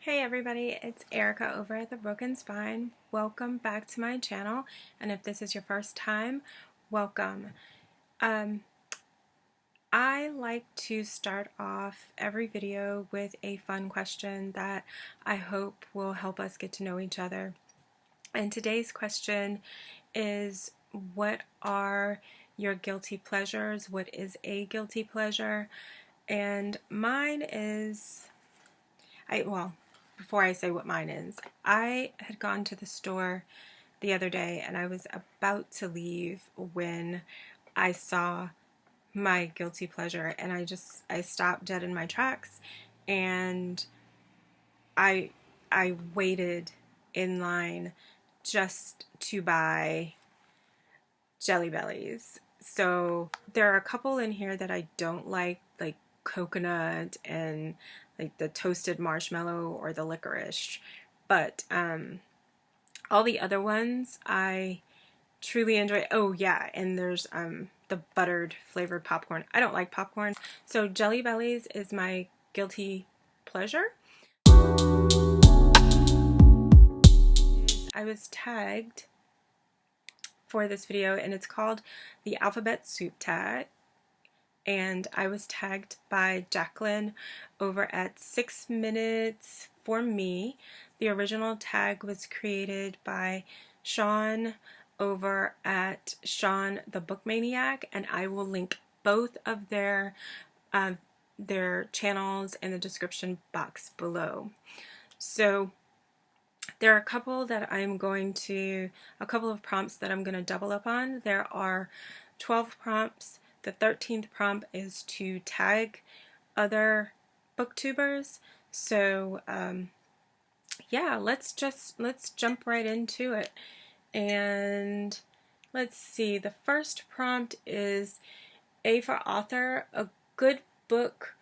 Hey everybody, it's Erica over at The Broken Spine. Welcome back to my channel, and if this is your first time, welcome. I like to start off every video with a fun question that I hope will help us get to know each other. And today's question is, what are your guilty pleasures? What is a guilty pleasure? And mine is, before I say what mine is, I had gone to the store the other day and I was about to leave when I saw my guilty pleasure, and I stopped dead in my tracks, and I waited in line just to buy Jelly Bellies. So there are a couple in here that I don't like coconut and like the toasted marshmallow or the licorice, but all the other ones I truly enjoy. Oh yeah, and there's the buttered flavored popcorn. I don't like popcorn, so Jelly Bellies is my guilty pleasure. I was tagged for this video and it's called the alphabet soup tag, and I was tagged by Jacqueline over at 6 Minutes for Me. The original tag was created by Sean over at Sean the Book Maniac, and I will link both of their channels in the description box below. So there are a couple of prompts that I'm going to double up on. There are 12 prompts. The 13th prompt is to tag other booktubers. So yeah, let's jump right into it. And let's see, the first prompt is A for author, a good book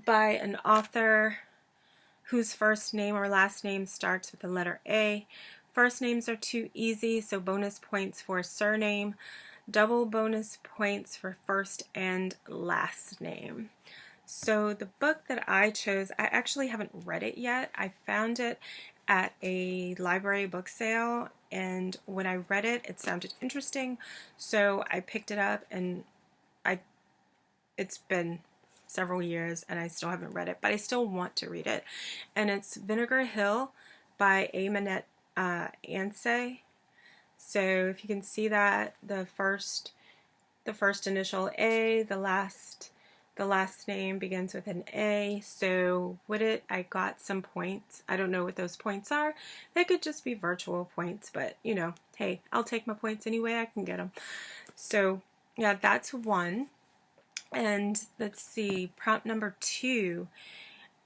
by an author whose first name or last name starts with the letter A. First names are too easy, so bonus points for surname, double bonus points for first and last name. So the book that I chose, I actually haven't read it yet. I found it at a library book sale, and when I read it, it sounded interesting, so I picked it up, and it's been several years and I still haven't read it, but I still want to read it. And it's Vinegar Hill by Aaah Ansay. So if you can see that, the first initial A, the last name begins with an A. So I got some points. I don't know what those points are. They could just be virtual points, but you know, hey, I'll take my points any way I can get them. So yeah, that's one. And let's see, prompt number 2.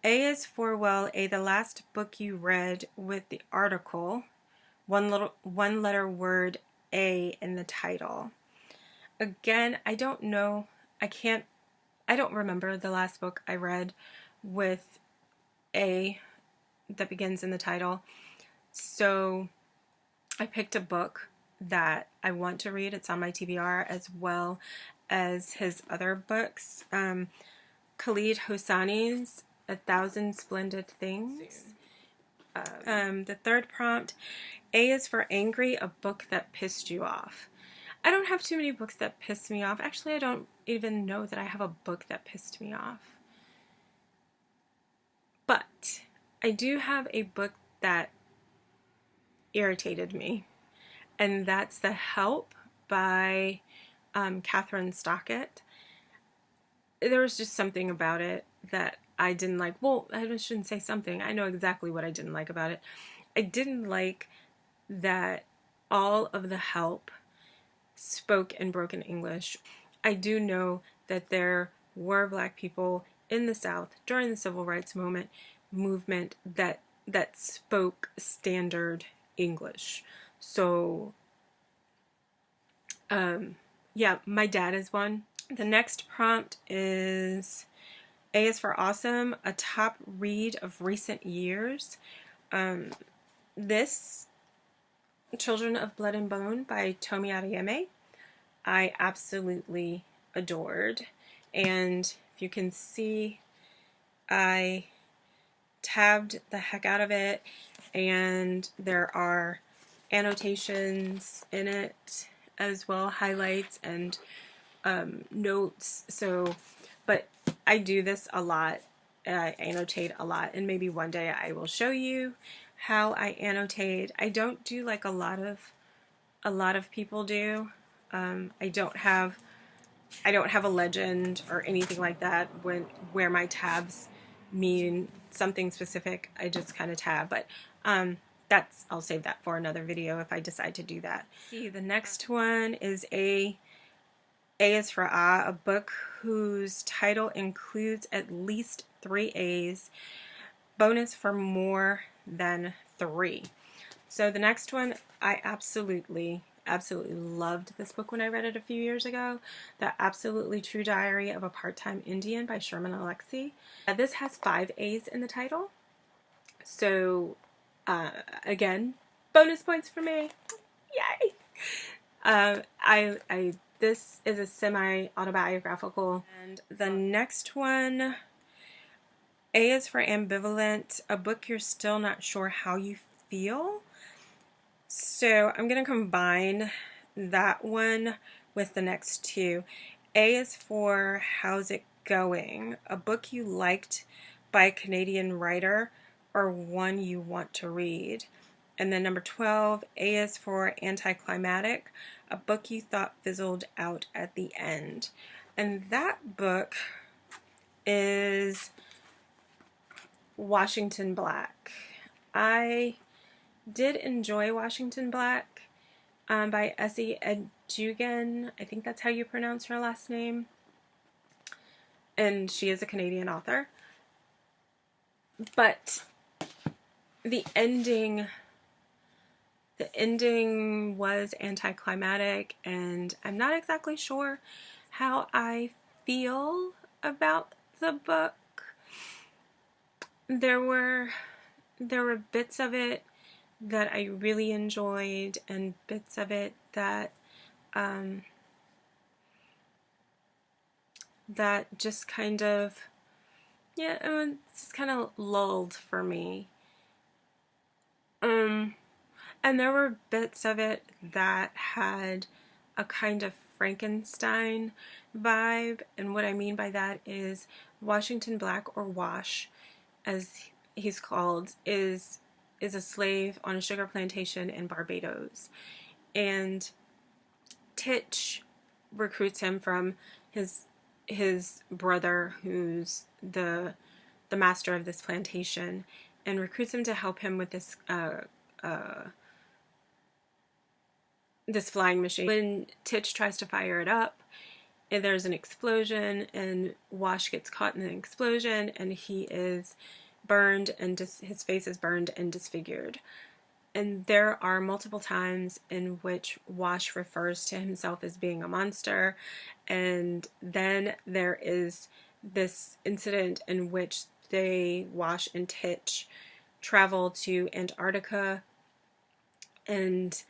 A is for, well, A, the last book you read with the article, one letter word A in the title. Again, I don't know, I don't remember the last book I read with A that begins in the title. So I picked a book that I want to read. It's on my TBR, as well as his other books. Khalid Hosseini's A Thousand Splendid Things. The third prompt, A is for angry, a book that pissed you off. I don't have too many books that piss me off. Actually, I don't even know that I have a book that pissed me off. But I do have a book that irritated me, and that's The Help by Catherine Stockett. There was just something about it that I didn't like. Well, I shouldn't say something. I know exactly what I didn't like about it. I didn't like that all of the help spoke in broken English. I do know that there were Black people in the South during the Civil Rights movement that spoke standard English. So yeah, my dad is one. The next prompt is A is for awesome, a top read of recent years. This, Children of Blood and Bone by Tomi Adeyemi, I absolutely adored. And if you can see, I tabbed the heck out of it, and there are annotations in it as well, highlights and notes. So, but I do this a lot. I annotate a lot, and maybe one day I will show you how I annotate. I don't do like a lot of people do. I don't have a legend or anything like that where my tabs mean something specific. I just kind of tab, but I'll save that for another video if I decide to do that. See, the next one is A is for Aaah, a book whose title includes at least 3 A's, bonus for more than 3. So the next one, I absolutely loved this book when I read it a few years ago. The Absolutely True Diary of a Part-Time Indian by Sherman Alexie. This has 5 A's in the title. So again, bonus points for me. Yay! This is a semi-autobiographical. And the next one, A is for Ambivalent, a book you're still not sure how you feel. So I'm going to combine that one with the next two. A is for How's It Going? A book you liked by a Canadian writer or one you want to read. And then number 12, A is for Anticlimactic, a book you thought fizzled out at the end. And that book is Washington Black. I did enjoy Washington Black by Essie Edugyan. I think that's how you pronounce her last name. And she is a Canadian author. But the ending was anticlimactic, and I'm not exactly sure how I feel about the book. There were bits of it that I really enjoyed, and bits of it that that just kind of, just kind of lulled for me. And there were bits of it that had a kind of Frankenstein vibe, and what I mean by that is Washington Black, or Wash as he's called, is a slave on a sugar plantation in Barbados, and Titch recruits him from his brother, who's the master of this plantation, and recruits him to help him with this this flying machine. When Titch tries to fire it up, and there's an explosion, and Wash gets caught in the explosion, and he is burned, and his face is burned and disfigured. And there are multiple times in which Wash refers to himself as being a monster, and then there is this incident in which Wash and Titch travel to Antarctica, and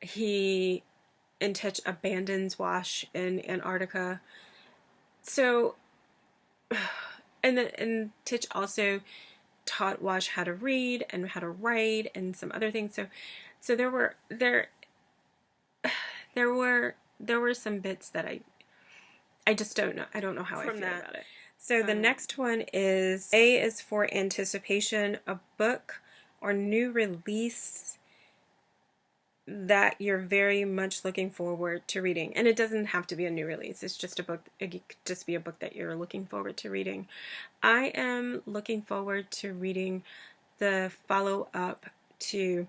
Titch abandons Wash in Antarctica. So, and Titch also taught Wash how to read and how to write and some other things. So there were some bits that I just don't know. I don't know how I feel about it. So the next one is A is for Anticipation, a book or new release that you're very much looking forward to reading. And it doesn't have to be a new release. It's just a book. It could just be a book that you're looking forward to reading. I am looking forward to reading the follow-up to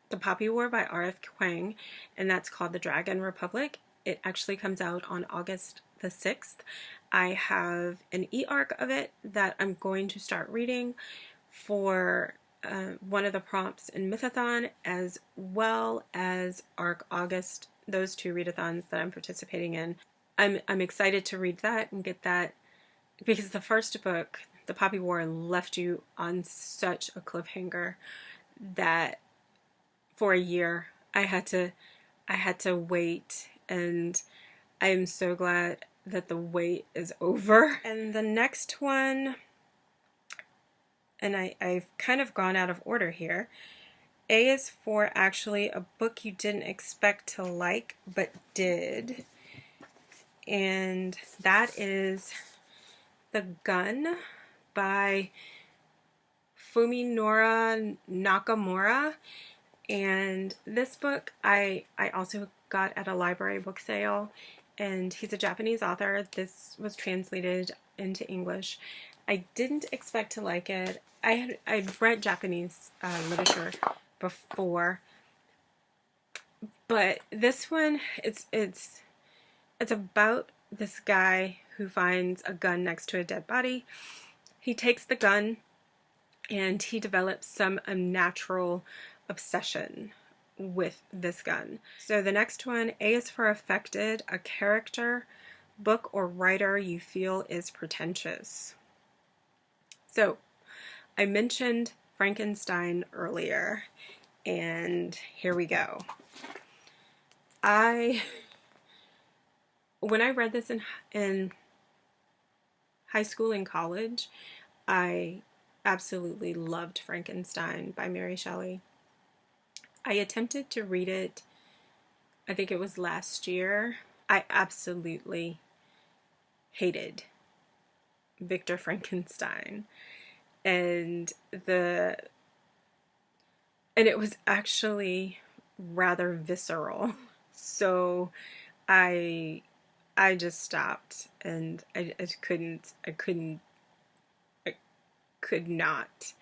The Poppy War by R.F. Kuang, and that's called The Dragon Republic. It actually comes out on August the 6th. I have an e-arc of it that I'm going to start reading for one of the prompts in Mythathon, as well as ARC August, those 2 readathons that I'm participating in. I'm excited to read that and get that, because the first book, The Poppy War, left you on such a cliffhanger that for a year I had to wait, and I am so glad that the wait is over. And the next one, and I've kind of gone out of order here. A is for actually a book you didn't expect to like, but did. And that is The Gun by Fuminori Nakamura. And this book I also got at a library book sale, and he's a Japanese author. This was translated into English. I didn't expect to like it. I'd read Japanese literature before, but this one, it's about this guy who finds a gun next to a dead body. He takes the gun and he develops some unnatural obsession with this gun. So the next one, A is for affected, a character, book, or writer you feel is pretentious. So I mentioned Frankenstein earlier, and here we go. When I read this in high school and college, I absolutely loved Frankenstein by Mary Shelley. I attempted to read it, I think it was last year. I absolutely hated Victor Frankenstein. And it was actually rather visceral. So I just stopped, and I could not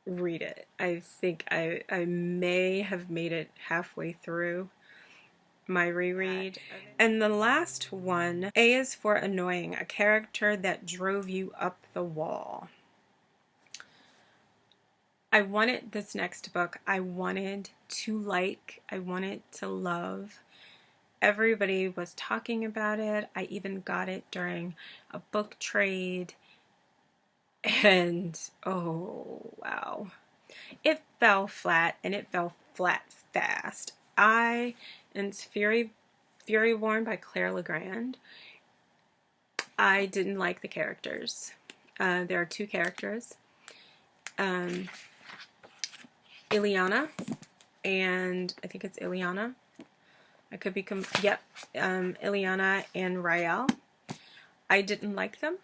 read it. I think I may have made it halfway through my reread. And the last one, A is for annoying, a character that drove you up the wall. I wanted this next book, I wanted to like, I wanted to love. Everybody was talking about it. I even got it during a book trade. And oh wow, it fell flat, and it fell flat fast. And it's Fury Born by Claire Legrand. I didn't like the characters. There are two characters, Ileana, and I think it's Ileana. I could be Ileana and Rael. I didn't like them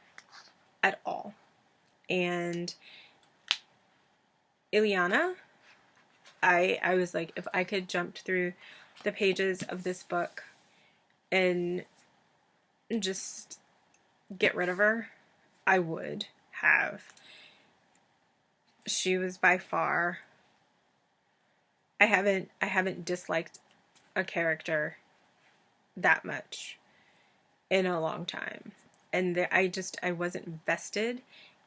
at all. And Ileana, I was like, if I could jump through the pages of this book and just get rid of her, I would have. She was by far, I haven't disliked a character that much in a long time. And I wasn't vested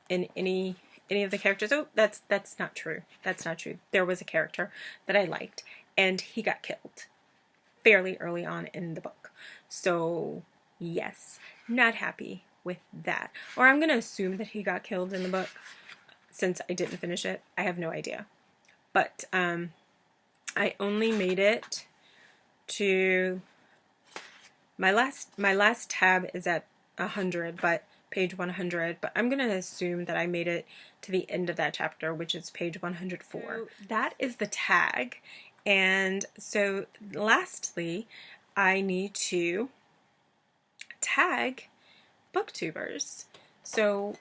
in any of the characters. Oh, that's not true. That's not true. There was a character that I liked, and he got killed fairly early on in the book. So yes, not happy with that. Or I'm going to assume that he got killed in the book since I didn't finish it. I have no idea. But I only made it to my last tab is at 100, but page 100, but I'm going to assume that I made it to the end of that chapter, which is page 104. So that is the tag. And so lastly, I need to tag booktubers. So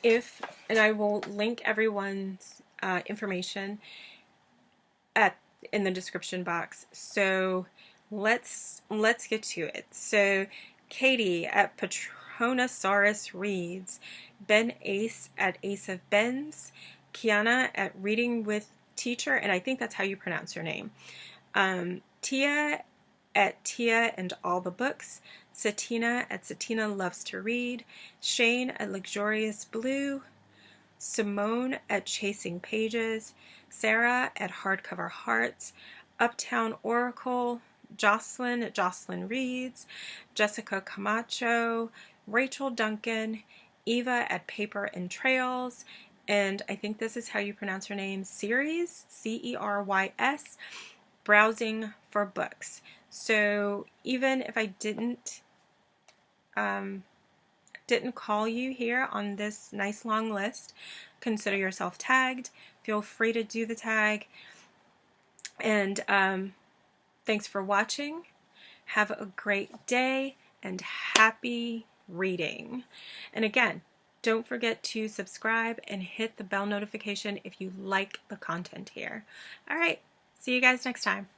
and I will link everyone's information in the description box. So let's get to it. So Katie at Patronosaurus Reads, Ben Ace at Ace of Bens, Kiana at Reading with Teacher, and I think that's how you pronounce your name, Tia at Tia and All the Books, Satina at Satina Loves to Read, Shane at Luxurious Blue, Simone at Chasing Pages, Sarah at Hardcover Hearts, Uptown Oracle, Jocelyn at Jocelyn Reads, Jessica Camacho, Rachel Duncan, Eva at Paper and Trails, and I think this is how you pronounce her name, Ceres, Cerys, Browsing for Books. So even if I didn't call you here on this nice long list, consider yourself tagged, feel free to do the tag. And thanks for watching. Have a great day and happy reading. And again, don't forget to subscribe and hit the bell notification if you like the content here. All right, see you guys next time.